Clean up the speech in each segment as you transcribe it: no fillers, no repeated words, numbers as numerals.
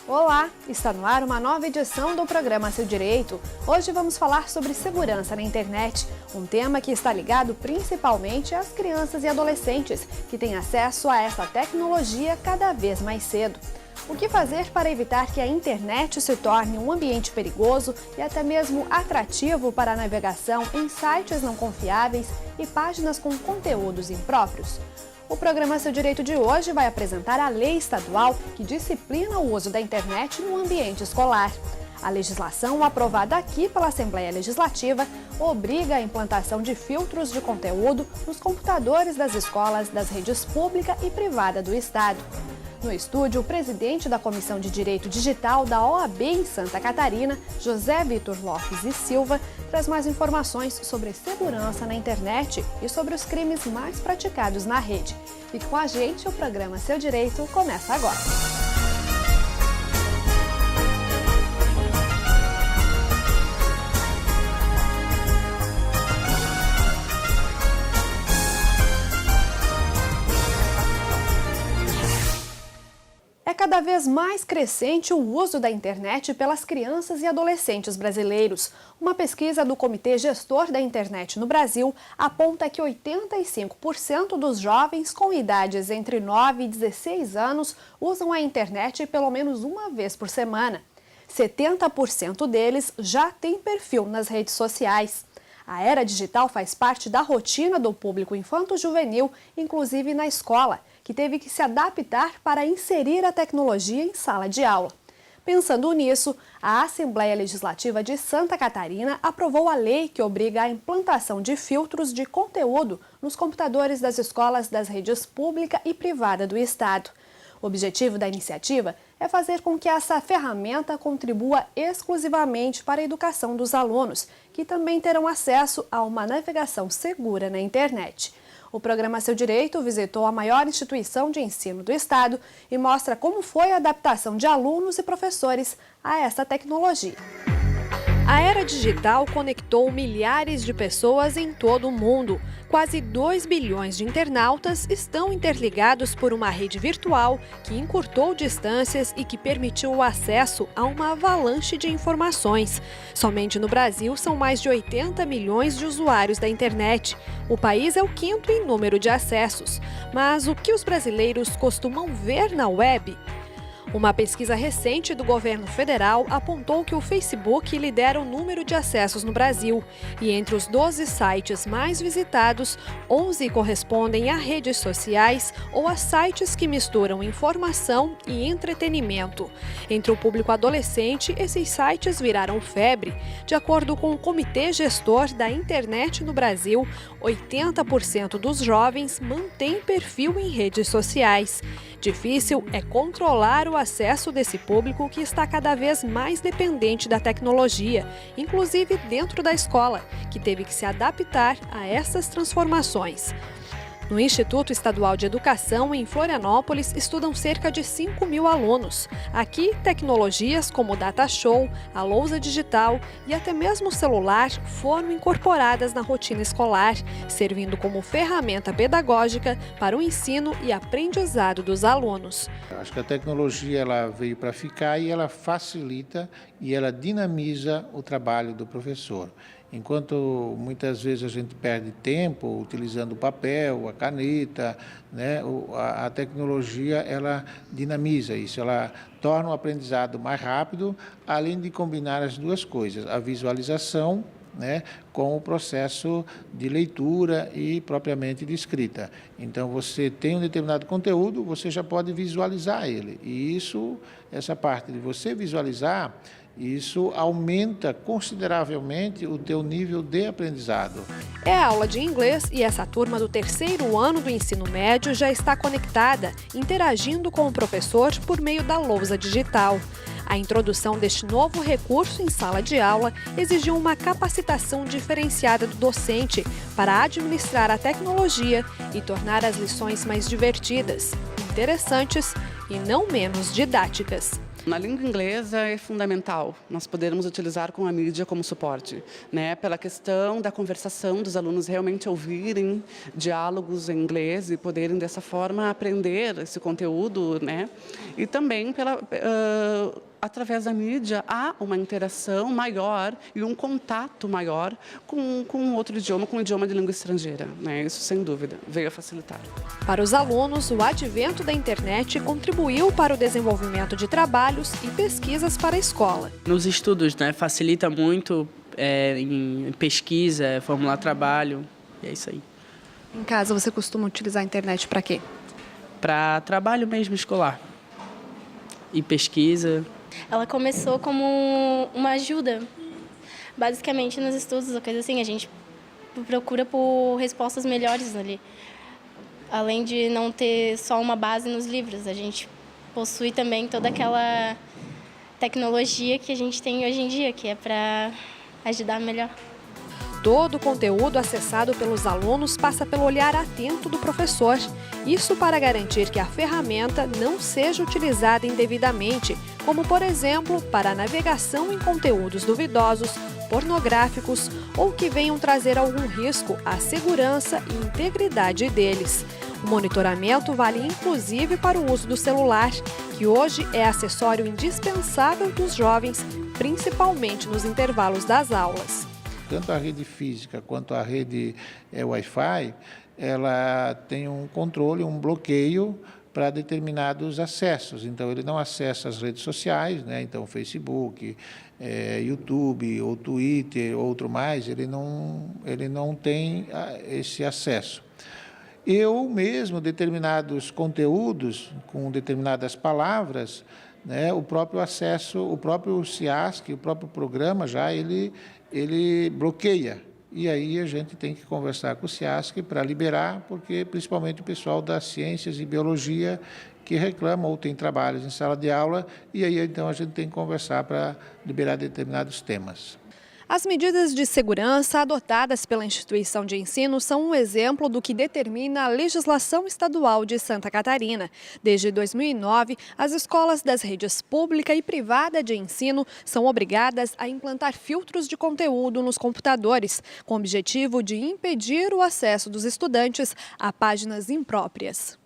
Olá, está no ar uma nova edição do programa Seu Direito. Hoje vamos falar sobre segurança na internet, um tema que está ligado principalmente às crianças e adolescentes, que têm acesso a essa tecnologia cada vez mais cedo. O que fazer para evitar que a internet se torne um ambiente perigoso e até mesmo atrativo para a navegação em sites não confiáveis e páginas com conteúdos impróprios? O programa Seu Direito de hoje vai apresentar a lei estadual que disciplina o uso da internet no ambiente escolar. A legislação aprovada aqui pela Assembleia Legislativa obriga a implantação de filtros de conteúdo nos computadores das escolas das redes pública e privada do Estado. No estúdio, o presidente da Comissão de Direito Digital da OAB em Santa Catarina, José Vitor Lopes e Silva, traz mais informações sobre segurança na internet e sobre os crimes mais praticados na rede. Fique com a gente, o programa Seu Direito começa agora. É cada vez mais crescente o uso da internet pelas crianças e adolescentes brasileiros. Uma pesquisa do Comitê Gestor da Internet no Brasil aponta que 85% dos jovens com idades entre 9 e 16 anos usam a internet pelo menos uma vez por semana. 70% deles já têm perfil nas redes sociais. A era digital faz parte da rotina do público infanto-juvenil, inclusive na escola, que teve que se adaptar para inserir a tecnologia em sala de aula. Pensando nisso, a Assembleia Legislativa de Santa Catarina aprovou a lei que obriga a implantação de filtros de conteúdo nos computadores das escolas das redes pública e privada do Estado. O objetivo da iniciativa é fazer com que essa ferramenta contribua exclusivamente para a educação dos alunos, que também terão acesso a uma navegação segura na internet. O programa Seu Direito visitou a maior instituição de ensino do Estado e mostra como foi a adaptação de alunos e professores a essa tecnologia. A era digital conectou milhares de pessoas em todo o mundo. Quase 2 bilhões de internautas estão interligados por uma rede virtual que encurtou distâncias e que permitiu o acesso a uma avalanche de informações. Somente no Brasil são mais de 80 milhões de usuários da internet. O país é o quinto em número de acessos. Mas o que os brasileiros costumam ver na web? Uma pesquisa recente do governo federal apontou que o Facebook lidera o número de acessos no Brasil. E entre os 12 sites mais visitados, 11 correspondem a redes sociais ou a sites que misturam informação e entretenimento. Entre o público adolescente, esses sites viraram febre. De acordo com o Comitê Gestor da Internet no Brasil, 80% dos jovens mantêm perfil em redes sociais. Difícil é controlar o acesso desse público que está cada vez mais dependente da tecnologia, inclusive dentro da escola, que teve que se adaptar a essas transformações. No Instituto Estadual de Educação, em Florianópolis, estudam cerca de 5 mil alunos. Aqui, tecnologias como o Data Show, a lousa digital e até mesmo o celular foram incorporadas na rotina escolar, servindo como ferramenta pedagógica para o ensino e aprendizado dos alunos. Acho que a tecnologia ela veio para ficar e ela facilita e ela dinamiza o trabalho do professor. Enquanto muitas vezes a gente perde tempo utilizando o papel, a caneta, né, a tecnologia ela dinamiza isso, ela torna o aprendizado mais rápido, além de combinar as duas coisas, a visualização, né, com o processo de leitura e propriamente de escrita. Então, você tem um determinado conteúdo, você já pode visualizar ele. E essa parte de você visualizar, isso aumenta consideravelmente o teu nível de aprendizado. É a aula de inglês e essa turma do 3º ano do ensino médio já está conectada, interagindo com o professor por meio da lousa digital. A introdução deste novo recurso em sala de aula exigiu uma capacitação diferenciada do docente para administrar a tecnologia e tornar as lições mais divertidas, interessantes e não menos didáticas. Na língua inglesa é fundamental nós podermos utilizar com a mídia como suporte, né? Pela questão da conversação, dos alunos realmente ouvirem diálogos em inglês e poderem dessa forma aprender esse conteúdo, né? E também através da mídia há uma interação maior e um contato maior com outro idioma, com o idioma de língua estrangeira, né? Isso sem dúvida veio a facilitar. Para os alunos, o advento da internet contribuiu para o desenvolvimento de trabalhos e pesquisas para a escola. Nos estudos, né, facilita muito em pesquisa, formular trabalho, e é isso aí. Em casa, você costuma utilizar a internet para quê? Para trabalho mesmo escolar e pesquisa. Ela começou como uma ajuda, basicamente nos estudos, ou coisa assim, a gente procura por respostas melhores ali. Além de não ter só uma base nos livros, a gente possui também toda aquela tecnologia que a gente tem hoje em dia, que é para ajudar melhor. Todo o conteúdo acessado pelos alunos passa pelo olhar atento do professor. Isso para garantir que a ferramenta não seja utilizada indevidamente, como, por exemplo, para a navegação em conteúdos duvidosos, pornográficos ou que venham trazer algum risco à segurança e integridade deles. O monitoramento vale inclusive para o uso do celular, que hoje é acessório indispensável dos jovens, principalmente nos intervalos das aulas. Tanto a rede física quanto a rede Wi-Fi, ela tem um controle, um bloqueio para determinados acessos. Então, ele não acessa as redes sociais, né? Então, Facebook, YouTube ou Twitter, outro mais, ele não tem esse acesso. Eu mesmo, determinados conteúdos, com determinadas palavras, né, o próprio acesso, o próprio CIASC, o próprio programa já, ele bloqueia. E aí a gente tem que conversar com o CIASC para liberar, porque principalmente o pessoal das ciências e biologia que reclama ou tem trabalhos em sala de aula, e aí então a gente tem que conversar para liberar determinados temas. As medidas de segurança adotadas pela instituição de ensino são um exemplo do que determina a legislação estadual de Santa Catarina. Desde 2009, as escolas das redes pública e privada de ensino são obrigadas a implantar filtros de conteúdo nos computadores, com o objetivo de impedir o acesso dos estudantes a páginas impróprias.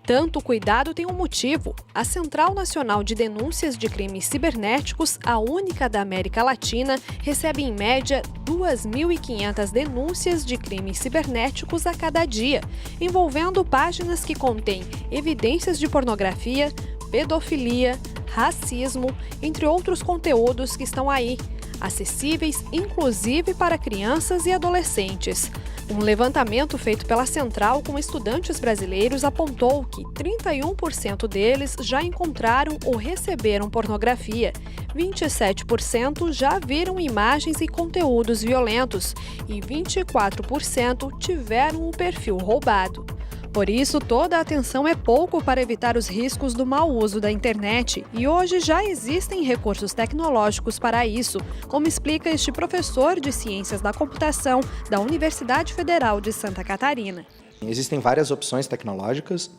Tanto cuidado tem um motivo. A Central Nacional de Denúncias de Crimes Cibernéticos, a única da América Latina, recebe em média 2.500 denúncias de crimes cibernéticos a cada dia, envolvendo páginas que contêm evidências de pornografia, pedofilia, racismo, entre outros conteúdos que estão aí, acessíveis inclusive para crianças e adolescentes. Um levantamento feito pela Central com estudantes brasileiros apontou que 31% deles já encontraram ou receberam pornografia, 27% já viram imagens e conteúdos violentos e 24% tiveram o perfil roubado. Por isso, toda a atenção é pouco para evitar os riscos do mau uso da internet. E hoje já existem recursos tecnológicos para isso, como explica este professor de Ciências da Computação da Universidade Federal de Santa Catarina. Existem várias opções tecnológicas.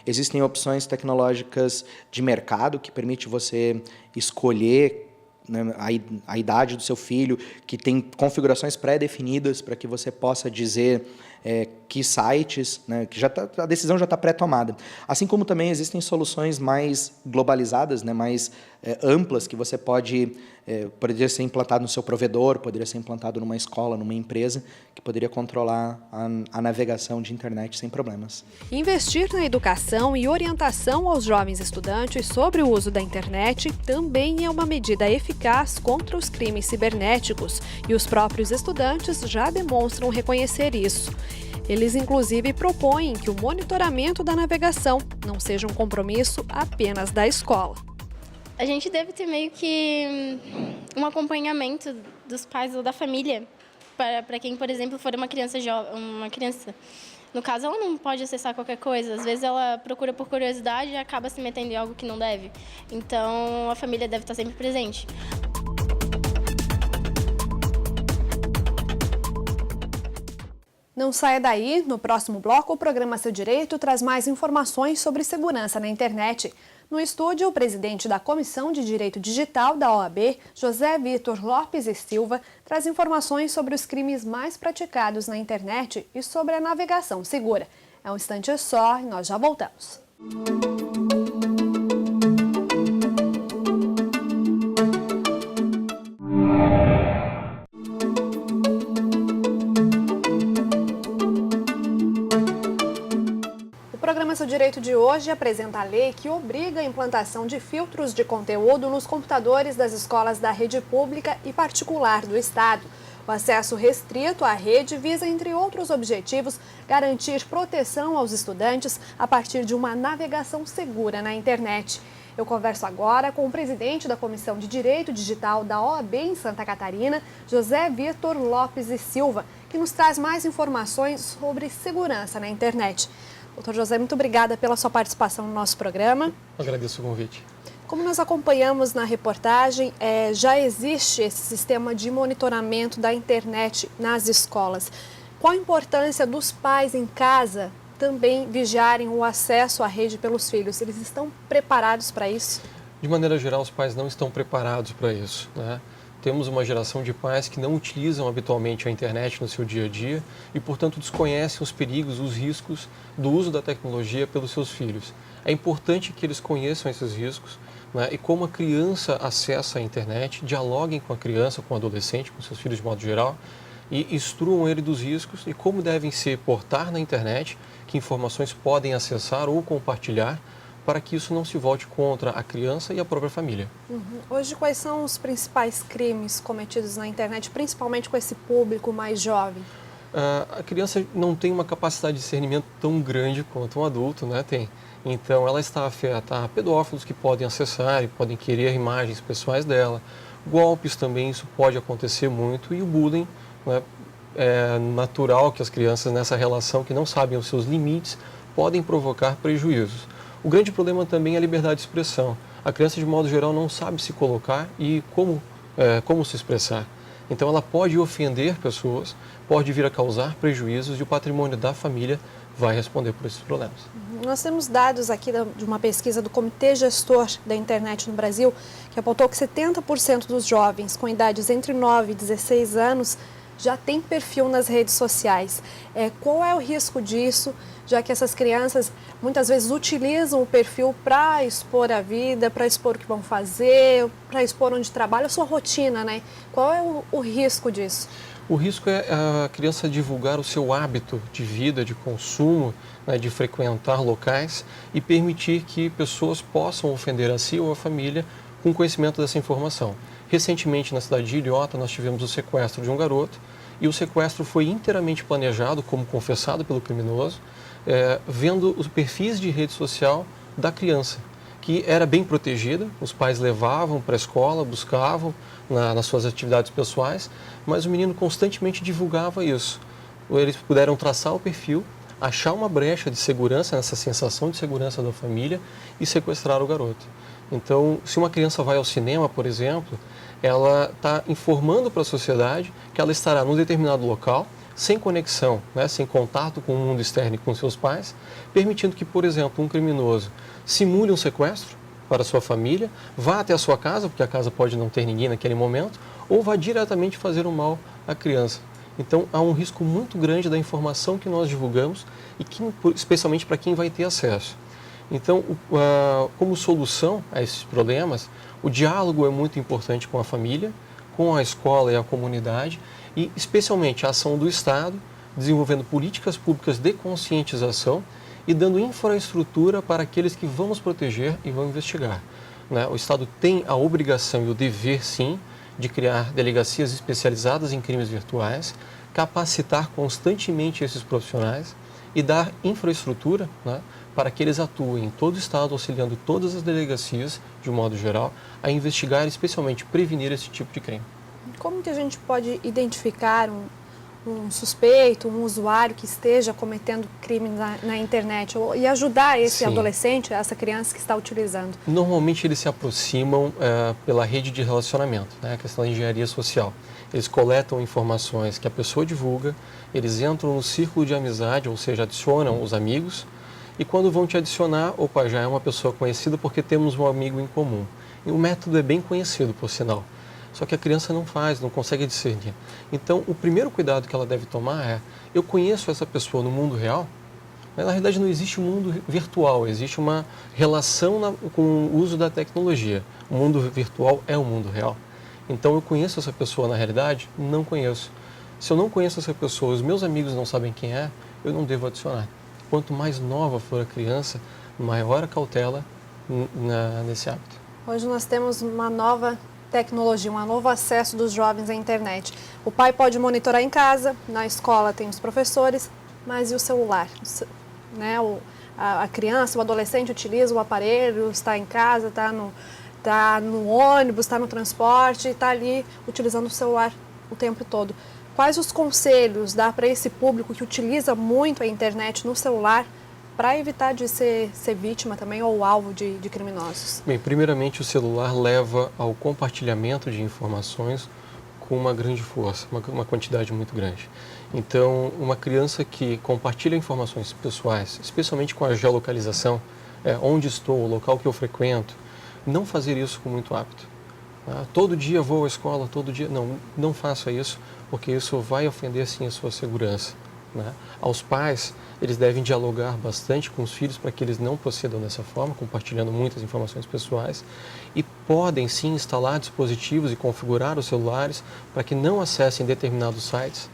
Existem opções tecnológicas de mercado que permite você escolher, né, a idade do seu filho, que tem configurações pré-definidas para que você possa dizer que sites, né, que a decisão já está pré-tomada. Assim como também existem soluções mais globalizadas, né, mais amplas, que você poderia ser implantado no seu provedor, poderia ser implantado numa escola, numa empresa, que poderia controlar a navegação de internet sem problemas. Investir na educação e orientação aos jovens estudantes sobre o uso da internet também é uma medida eficaz contra os crimes cibernéticos, e os próprios estudantes já demonstram reconhecer isso. Eles, inclusive, propõem que o monitoramento da navegação não seja um compromisso apenas da escola. A gente deve ter meio que um acompanhamento dos pais ou da família, para quem, por exemplo, for uma criança. No caso, ela não pode acessar qualquer coisa. Às vezes ela procura por curiosidade e acaba se metendo em algo que não deve. Então, a família deve estar sempre presente. Não saia daí, no próximo bloco o programa Seu Direito traz mais informações sobre segurança na internet. No estúdio, o presidente da Comissão de Direito Digital da OAB, José Vitor Lopes e Silva, traz informações sobre os crimes mais praticados na internet e sobre a navegação segura. É um instante só e nós já voltamos. O programa Seu Direito de hoje apresenta a lei que obriga a implantação de filtros de conteúdo nos computadores das escolas da rede pública e particular do Estado. O acesso restrito à rede visa, entre outros objetivos, garantir proteção aos estudantes a partir de uma navegação segura na internet. Eu converso agora com o presidente da Comissão de Direito Digital da OAB em Santa Catarina, José Vitor Lopes e Silva, que nos traz mais informações sobre segurança na internet. Doutor José, muito obrigada pela sua participação no nosso programa. Agradeço o convite. Como nós acompanhamos na reportagem, já existe esse sistema de monitoramento da internet nas escolas. Qual a importância dos pais em casa também vigiarem o acesso à rede pelos filhos? Eles estão preparados para isso? De maneira geral, os pais não estão preparados para isso, né? Temos uma geração de pais que não utilizam habitualmente a internet no seu dia a dia e, portanto, desconhecem os perigos, os riscos do uso da tecnologia pelos seus filhos. É importante que eles conheçam esses riscos, né, e como a criança acessa a internet, dialoguem com a criança, com o adolescente, com seus filhos de modo geral, e instruam ele dos riscos e como devem se portar na internet, que informações podem acessar ou compartilhar, para que isso não se volte contra a criança e a própria família. Hoje, quais são os principais crimes cometidos na internet, principalmente com esse público mais jovem? A criança não tem uma capacidade de discernimento tão grande quanto um adulto, né, tem. Então, ela está afeta a pedófilos que podem acessar e podem querer imagens pessoais dela. Golpes também, isso pode acontecer muito. E o bullying, né, é natural que as crianças, nessa relação que não sabem os seus limites, podem provocar prejuízos. O grande problema também é a liberdade de expressão. A criança, de modo geral, não sabe se colocar e como se expressar. Então, ela pode ofender pessoas, pode vir a causar prejuízos e o patrimônio da família vai responder por esses problemas. Nós temos dados aqui de uma pesquisa do Comitê Gestor da Internet no Brasil, que apontou que 70% dos jovens com idades entre 9 e 16 anos já tem perfil nas redes sociais. Qual é o risco disso, já que essas crianças muitas vezes utilizam o perfil para expor a vida, para expor o que vão fazer, para expor onde trabalham, a sua rotina, né? Qual é o risco disso? O risco é a criança divulgar o seu hábito de vida, de consumo, né, de frequentar locais e permitir que pessoas possam ofender a si ou a família com conhecimento dessa informação. Recentemente, na cidade de Ilhota, nós tivemos o sequestro de um garoto e o sequestro foi inteiramente planejado, como confessado pelo criminoso, vendo os perfis de rede social da criança, que era bem protegida, os pais levavam para a escola, buscavam nas suas atividades pessoais, mas o menino constantemente divulgava isso. Eles puderam traçar o perfil, achar uma brecha de segurança, nessa sensação de segurança da família e sequestrar o garoto. Então, se uma criança vai ao cinema, por exemplo, ela está informando para a sociedade que ela estará num determinado local, sem conexão, né, sem contato com o mundo externo e com seus pais, permitindo que, por exemplo, um criminoso simule um sequestro para sua família, vá até a sua casa, porque a casa pode não ter ninguém naquele momento, ou vá diretamente fazer um mal à criança. Então, há um risco muito grande da informação que nós divulgamos, e especialmente para quem vai ter acesso. Então, como solução a esses problemas, o diálogo é muito importante com a família, com a escola e a comunidade, e especialmente a ação do Estado, desenvolvendo políticas públicas de conscientização e dando infraestrutura para aqueles que vamos proteger e vão investigar, né? O Estado tem a obrigação e o dever, sim, de criar delegacias especializadas em crimes virtuais, capacitar constantemente esses profissionais e dar infraestrutura, né, para que eles atuem em todo o Estado, auxiliando todas as delegacias, de um modo geral, a investigar e especialmente prevenir esse tipo de crime. Como que a gente pode identificar um suspeito, um usuário que esteja cometendo crime na internet e ajudar esse adolescente, essa criança que está utilizando? Normalmente eles se aproximam pela rede de relacionamento, né, a questão da engenharia social. Eles coletam informações que a pessoa divulga, eles entram no círculo de amizade, ou seja, adicionam os amigos E quando vão te adicionar, opa, já é uma pessoa conhecida porque temos um amigo em comum. E o método é bem conhecido, por sinal. Só que a criança não faz, não consegue discernir. Então, o primeiro cuidado que ela deve tomar é: eu conheço essa pessoa no mundo real? Mas, na realidade, não existe um mundo virtual, existe uma relação com o uso da tecnologia. O mundo virtual é o mundo real. Então, eu conheço essa pessoa na realidade? Não conheço. Se eu não conheço essa pessoa, os meus amigos não sabem quem é, eu não devo adicionar. Quanto mais nova for a criança, maior a cautela nesse hábito. Hoje nós temos uma nova tecnologia, um novo acesso dos jovens à internet. O pai pode monitorar em casa, na escola tem os professores, mas e o celular? Né? A criança, o adolescente utiliza o aparelho, está em casa, está no ônibus, está no transporte, está ali utilizando o celular o tempo todo. Quais os conselhos dá para esse público que utiliza muito a internet no celular para evitar de ser vítima também ou alvo de criminosos? Bem, primeiramente o celular leva ao compartilhamento de informações com uma grande força, uma quantidade muito grande. Então, uma criança que compartilha informações pessoais, especialmente com a geolocalização, onde estou, o local que eu frequento, não fazer isso com muito hábito. Todo dia vou à escola, todo dia... Não faça isso, porque isso vai ofender sim a sua segurança. Né? Aos pais, eles devem dialogar bastante com os filhos para que eles não procedam dessa forma, compartilhando muitas informações pessoais, e podem sim instalar dispositivos e configurar os celulares para que não acessem determinados sites,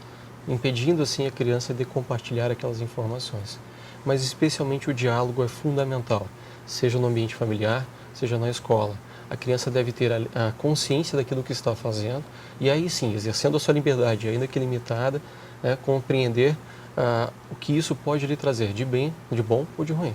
impedindo assim a criança de compartilhar aquelas informações. Mas especialmente o diálogo é fundamental, seja no ambiente familiar, seja na escola. A criança deve ter a consciência daquilo que está fazendo e aí sim, exercendo a sua liberdade, ainda que limitada, compreender o que isso pode lhe trazer de bem, de bom ou de ruim.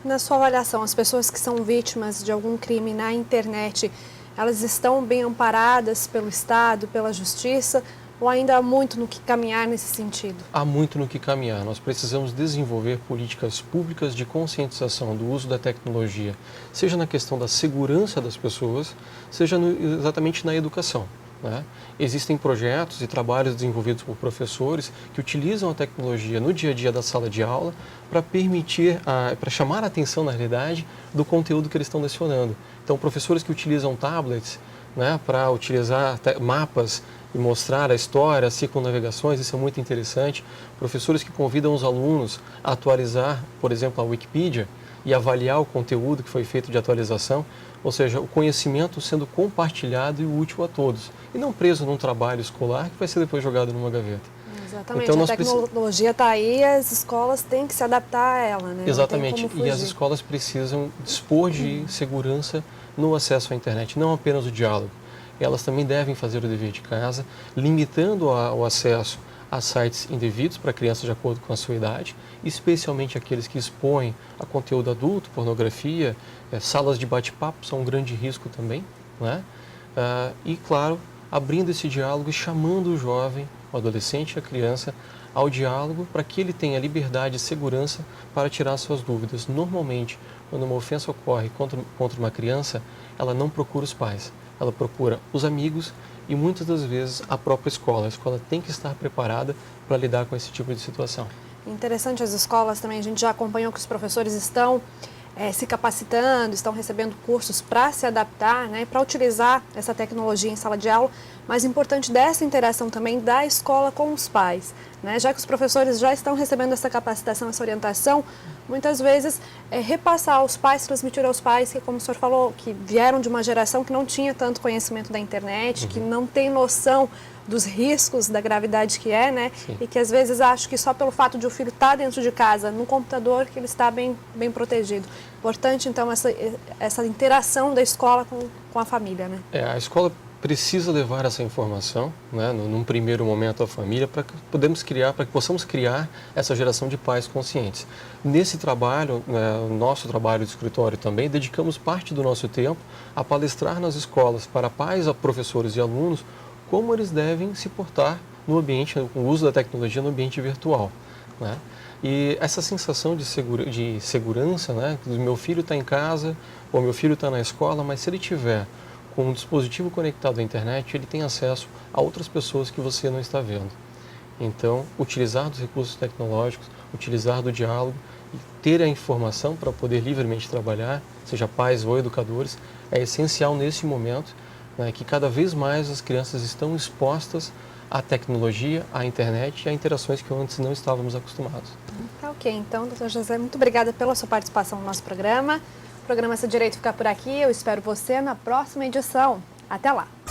Na sua avaliação, as pessoas que são vítimas de algum crime na internet, elas estão bem amparadas pelo Estado, pela Justiça, ou ainda há muito no que caminhar nesse sentido? Há muito no que caminhar. Nós precisamos desenvolver políticas públicas de conscientização do uso da tecnologia, seja na questão da segurança das pessoas, seja exatamente na educação. Né? Existem projetos e trabalhos desenvolvidos por professores que utilizam a tecnologia no dia a dia da sala de aula para permitir, para chamar a atenção, na realidade, do conteúdo que eles estão lecionando. Então, professores que utilizam tablets, né, para utilizar mapas e mostrar a história, as circunnavegações, isso é muito interessante. Professores que convidam os alunos a atualizar, por exemplo, a Wikipedia e avaliar o conteúdo que foi feito de atualização, ou seja, o conhecimento sendo compartilhado e útil a todos, e não preso num trabalho escolar que vai ser depois jogado numa gaveta. Exatamente, então, a tecnologia está aí e as escolas têm que se adaptar a ela, né? Exatamente, e as escolas precisam dispor de segurança no acesso à internet, não apenas o diálogo. Elas também devem fazer o dever de casa, limitando o acesso a sites indevidos para crianças de acordo com a sua idade, especialmente aqueles que expõem a conteúdo adulto, pornografia, salas de bate-papo são um grande risco também, né? E, claro, abrindo esse diálogo e chamando o jovem, o adolescente e a criança ao diálogo para que ele tenha liberdade e segurança para tirar suas dúvidas. Normalmente, quando uma ofensa ocorre contra uma criança, ela não procura os pais, ela procura os amigos e muitas das vezes a própria escola. A escola tem que estar preparada para lidar com esse tipo de situação. Interessante as escolas também, a gente já acompanhou que os professores estão se capacitando, estão recebendo cursos para se adaptar, né, para utilizar essa tecnologia em sala de aula, mas importante dessa interação também da escola com os pais, né, já que os professores já estão recebendo essa capacitação, essa orientação, muitas vezes repassar aos pais, transmitir aos pais que, como o senhor falou, que vieram de uma geração que não tinha tanto conhecimento da internet, que não tem noção dos riscos, da gravidade que é, né? Sim. E que às vezes acho que só pelo fato de o filho estar dentro de casa, no computador, que ele está bem protegido. Importante, então, essa interação da escola com a família, né? A escola precisa levar essa informação, né, num primeiro momento à família, para que possamos criar essa geração de pais conscientes. Nesse trabalho, o nosso trabalho de escritório também, dedicamos parte do nosso tempo a palestrar nas escolas para pais, professores e alunos como eles devem se portar no ambiente, com o uso da tecnologia no ambiente virtual, né? E essa sensação de segurança, né? Do meu filho está em casa ou meu filho está na escola, mas se ele tiver com um dispositivo conectado à internet, ele tem acesso a outras pessoas que você não está vendo. Então, utilizar dos recursos tecnológicos, utilizar do diálogo ter a informação para poder livremente trabalhar, seja pais ou educadores, é essencial nesse momento, né, que cada vez mais as crianças estão expostas à tecnologia, à internet e a interações que antes não estávamos acostumados. Tá ok, então, doutor José, muito obrigada pela sua participação no nosso programa. O programa Seu Direito fica por aqui, eu espero você na próxima edição. Até lá!